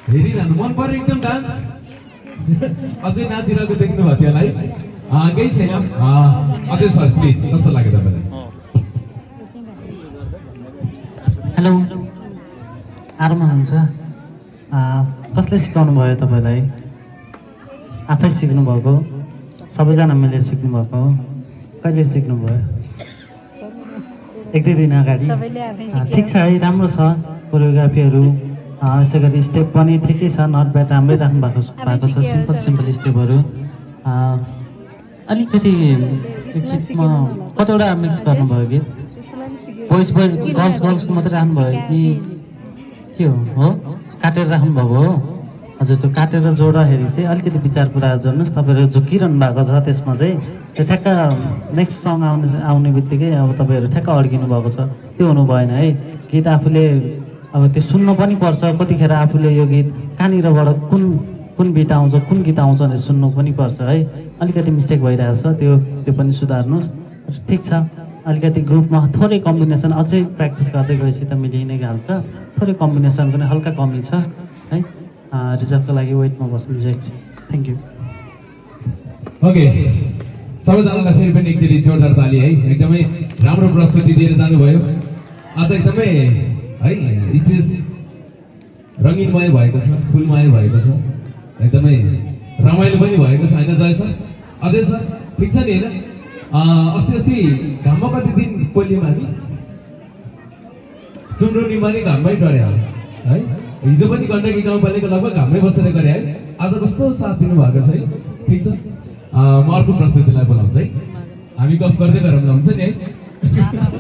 हेरिरहनु मन पर्यो एकदम डान्स अझै नाचिरहेको देख्नु भयो त्यसलाई केही छैन अझै सर प्लिज कस्तो लाग्यो तपाईँलाई हेलो आरमा हुन्छ कसले सिकाउनु भयो तपाईँलाई आफै सिक्नु भएको सबैजना मिलेर सिक्नु भएको कहिले सिक्नु भयो एक दुई दिन अगाडि ठिक छ है राम्रो छ कोरियोग्राफीहरू यसै गरी स्टेप पनि ठिकै छ नट ब्याड राम्रै राख्नु भएको छ सिम्पल स्टेपहरू अलिकति गीतमा कतिवटा मिक्स गर्नुभयो गीत बोइज गर्ल्सको मात्रै राख्नुभयो कि के हो काटेर राख्नुभएको हो हजुर त्यो काटेर जोड्दाखेरि चाहिँ अलिकति विचार पुऱ्याएर जोड्नुहोस् तपाईँहरू झुकिरहनु भएको छ त्यसमा चाहिँ त्यो ठ्याक्क नेक्स्ट सङ आउने बित्तिकै अब तपाईँहरू ठ्याक्क अड्किनु भएको छ त्यो हुनु भएन है गीत आफूले अब त्यो सुन्नु पनि पर्छ कतिखेर आफूले यो गीत कहाँनिरबाट कुन बिट आउँछ कुन गीत आउँछ भनेर सुन्नु पनि पर्छ है अलिकति मिस्टेक भइरहेछ त्यो पनि सुधार्नुहोस् ठिक छ अलिकति ग्रुपमा थोरै कम्बिनेसन अझै प्र्याक्टिस गर्दै गएपछि त मिलि नै हाल्छ थोरै कम्बिनेसन पनि हल्का कमी छ है रिजल्टको लागि वेटमा बस्नु एकछिन थ्याङ्क यू ओके सबैजनालाई फेरि पनि एकचोटि जोरदार ताली है एकदमै राम्रो प्रस्तुति दिएर जानुभयो आज एकदमै है स्टेज रङ्गिनमय भएको छ फुलमय भएको छ एकदमै रमाइलो पनि भएको छ होइन जय सर अझै सर ठिक छ नि होइन अस्ति घाममा कति दिन पोलियौँ हामी चुम्रोनीमा नि घाममै डढ्यो है हिजो पनि गण्डकी गाउँपालिका लगभग घाममै बसेर गरे है आज कस्तो साथ दिनुभएको छ है ठिक छ म अर्को प्रस्तुतिलाई बोलाउँछु है हामी गफ गर्दै गरौँ हुन्छ नि है